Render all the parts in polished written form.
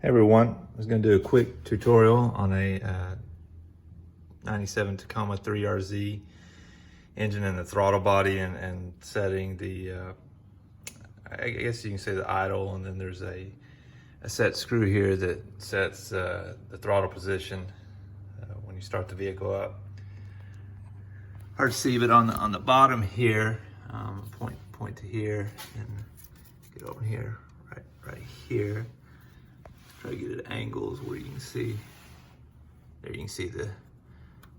Hey everyone, I was going to do a quick tutorial on a 97 Tacoma 3rz engine and the throttle body and setting the, I guess you can say the idle, and then there's a set screw here that sets the throttle position when you start the vehicle up. Hard to see, but on the bottom here, point to here and get over here, right here. Try to get it at angles where you can see, there you can see the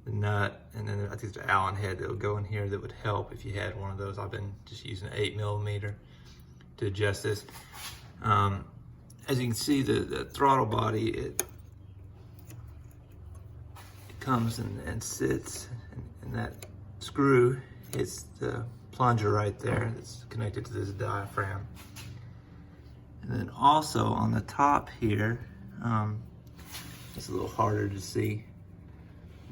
nut, and then I think there's an Allen head that would go in here that would help if you had one of those. I've been just using 8mm to adjust this. As you can see, the throttle body, it comes and sits, and that screw hits the plunger right there that's connected to this diaphragm. And then also on the top here, it's a little harder to see,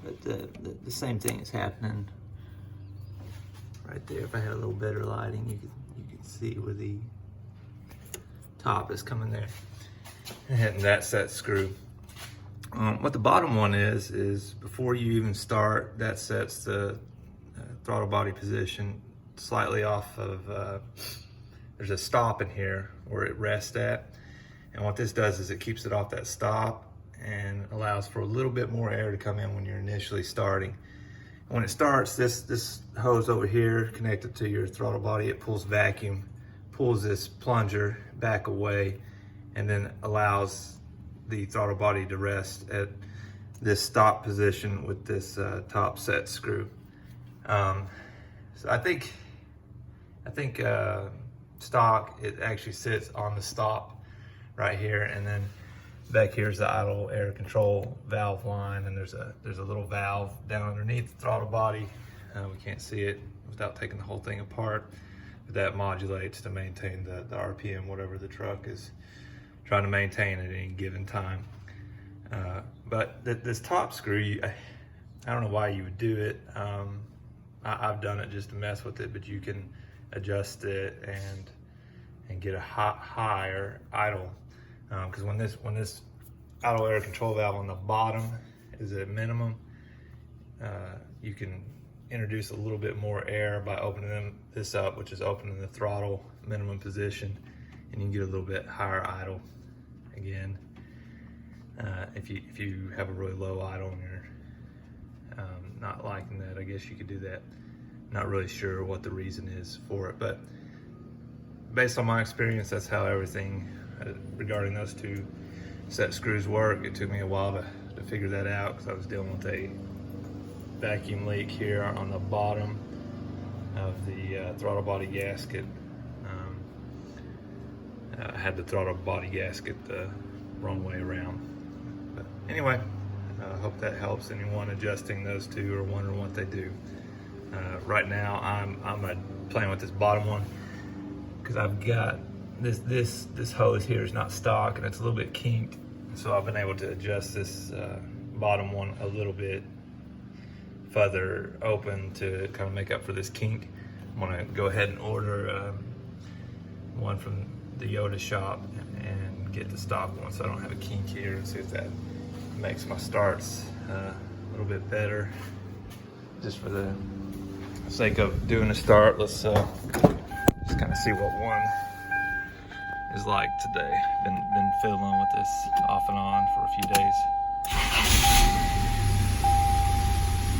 but the same thing is happening right there. If I had a little better lighting, you could see where the top is coming there and hitting that set screw. What the bottom one is before you even start, that sets the throttle body position slightly off of, there's a stop in here where it rests at. And what this does is it keeps it off that stop and allows for a little bit more air to come in when you're initially starting. When it starts, this hose over here connected to your throttle body, it pulls vacuum, pulls this plunger back away, and then allows the throttle body to rest at this stop position with this top set screw. So I think stock, it actually sits on the stop right here, and then back here's the idle air control valve line, and there's a little valve down underneath the throttle body. We can't see it without taking the whole thing apart, but that modulates to maintain the RPM, whatever the truck is trying to maintain at any given time. But this top screw, I don't know why you would do it. I've done it just to mess with it, but you can adjust it and get a higher idle, because when this idle air control valve on the bottom is at minimum, you can introduce a little bit more air by opening this up, which is opening the throttle minimum position, and you can get a little bit higher idle again. If you have a really low idle and you're not liking that, I guess you could do that. Not really sure what the reason is for it, but based on my experience, that's how everything regarding those two set screws work. It took me a while to figure that out, because I was dealing with a vacuum leak here on the bottom of the throttle body gasket. I had the throttle body gasket the wrong way around. But anyway, I hope that helps anyone adjusting those two or wondering what they do. Right now, I'm playing with this bottom one, because I've got this hose here is not stock and it's a little bit kinked, so I've been able to adjust this bottom one a little bit further open to kind of make up for this kink. I'm gonna go ahead and order one from the Yoda shop and get the stock one, so I don't have a kink here, and see if that makes my starts a little bit better. Just for the sake of doing a start, let's just kind of see what one is like today. Been fiddling with this off and on for a few days.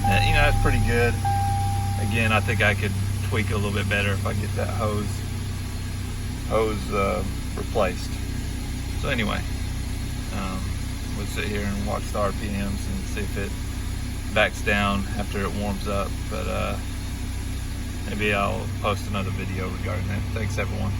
And, you know, it's pretty good. Again, I think I could tweak it a little bit better if I get that hose replaced. So anyway, we'll sit here and watch the RPMs and see if it backs down after it warms up, but maybe I'll post another video regarding that. Thanks everyone.